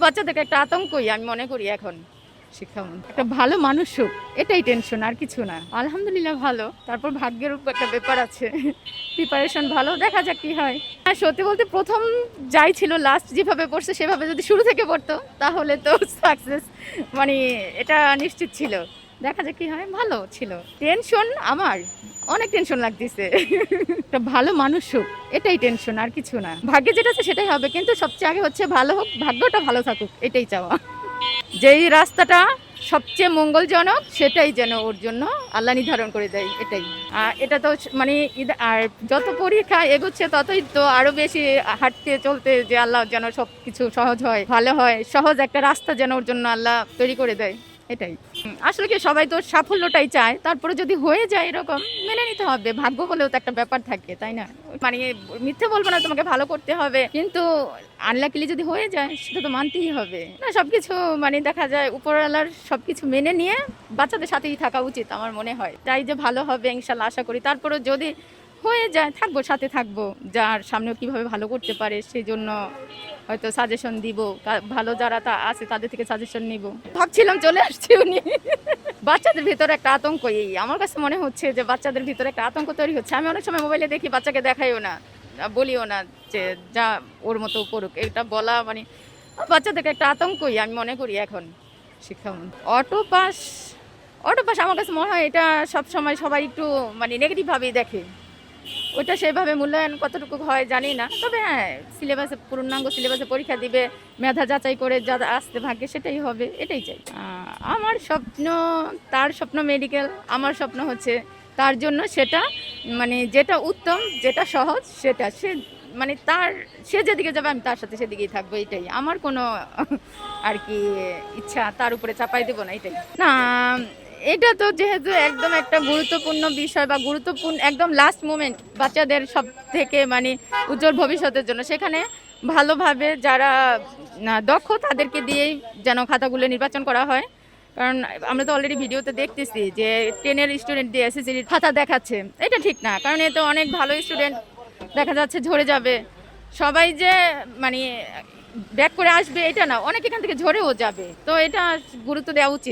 বাচ্চাদেরকে একটা আতঙ্কই আমি মনে করি এখন শিক্ষামন্ত্রী একটা ভালো মানুষ হোক, এটাই টেনশন, আর কিছু না। আলহামদুলিল্লাহ ভালো, তারপর ভাগ্যের উপর একটা ব্যাপার আছে। প্রিপারেশন ভালো, দেখা যাক কি হয়। আর সত্যি বলতে প্রথম যাই ছিল, লাস্ট যেভাবে পড়ছে সেভাবে যদি শুরু থেকে পড়তো তাহলে তো সাকসেস মানে এটা নিশ্চিত ছিল। দেখা যাক কি হয়। ভালো ছিল। টেনশন আমার অনেক টেনশন লাগতেছে। একটা ভালো মানুষ হোক, এটাই টেনশন, আর কিছু না। ভাগ্যে যেটা আছে সেটাই হবে, কিন্তু সবচেয়ে আগে হচ্ছে ভালো হোক, ভাগ্যটা ভালো থাকুক, এটাই চাওয়া। যেই রাস্তাটা সবচেয়ে মঙ্গলজনক সেটাই যেন ওর জন্য আল্লাহ নির্ধারণ করে দেয়, এটাই। এটা তো মানে আর যত পরীক্ষা এগোচ্ছে ততই তো আরো বেশি হাঁটতে চলতে যে আল্লাহ যেন সবকিছু সহজ হয়, ভালো হয়, সহজ একটা রাস্তা যেন ওর জন্য আল্লাহ তৈরি করে দেয়, এটাই। আসলে কি সবাই তো সাফল্যটাই চায়, তারপরে যদি হয়ে যায় এরকম মেনে নিতে হবে। ভাগ্য বলেও তো একটা ব্যাপার থাকে, তাই না? মানে মিথ্যে বলবো না, তোমাকে ভালো করতে হবে, কিন্তু আনলাকিলি যদি হয়ে যায় সেটা তো মানতেই হবে না। সবকিছু মানে দেখা যায় উপরওয়ালার সবকিছু মেনে নিয়ে বাচ্চাদের সাথেই থাকা উচিত আমার মনে হয়। তাই যে ভালো হবে ইনশাল্লাহ আশা করি। তারপরে যদি হয়ে যায় থাকবো, সাথে থাকবো, যার সামনেও কিভাবে ভালো করতে পারে সেই জন্য হয়তো সাজেশন দিব। ভালো যারা তা আছে তাদের থেকে সাজেশন নিব। ভাবছিলাম চলে আসছে উনি। বাচ্চাদের ভিতরে একটা আতঙ্ক, এই আমার কাছে মনে হচ্ছে যে বাচ্চাদের ভিতরে একটা আতঙ্ক তৈরি হচ্ছে। আমি অনেক সময় মোবাইলে দেখি, বাচ্চাকে দেখাইও না, বলিও না যে যা ওর মতো করুক, এটা বলা মানে বাচ্চাদেরকে একটা আতঙ্কই আমি মনে করি এখন শিক্ষামন্ত্রী। অটো পাস আমার কাছে মনে হয় এটা সবসময় সবাই একটু মানে নেগেটিভভাবেই দেখে। ওটা সেভাবে মূল্যায়ন কতটুকু হয় জানি না, তবে হ্যাঁ সিলেবাসে পূর্ণাঙ্গ সিলেবাসে পরীক্ষা দিবে, মেধা যাচাই করে যা আসতে ভাগ্যে সেটাই হবে, এটাই চাই। আমার স্বপ্ন, তার স্বপ্ন মেডিকেল, আমার স্বপ্ন হচ্ছে তার জন্য সেটা মানে যেটা উত্তম, যেটা সহজ, সেটা সে মানে সে যেদিকে যাবে আমি তার সাথে সেদিকেই থাকবো, এটাই আমার কোনো আর কি ইচ্ছা তার উপরে চাপাই দেবো না, এটাই। না, এটা তো যেহেতু একদম একটা গুরুত্বপূর্ণ বিষয় বা গুরুত্বপূর্ণ একদম লাস্ট মোমেন্ট বাচ্চাদের সব থেকে মানে উজ্জ্বল ভবিষ্যতের জন্য, সেখানে ভালোভাবে যারা দক্ষ তাদেরকে দিয়েই যেন খাতাগুলো নির্বাচন করা হয়। কারণ আমরা তো অলরেডি ভিডিওতে দেখতেছি যে 10-এর স্টুডেন্ট দিয়ে এসএসসির খাতা দেখাচ্ছে, এটা ঠিক না। কারণ এ তো অনেক ভালো স্টুডেন্ট দেখা যাচ্ছে ঝরে যাবে। সবাই যে মানে ব্যাক করে আসবে এটা না, অনেক এখান থেকে ঝরেও যাবে, তো এটা গুরুত্ব দেওয়া উচিত।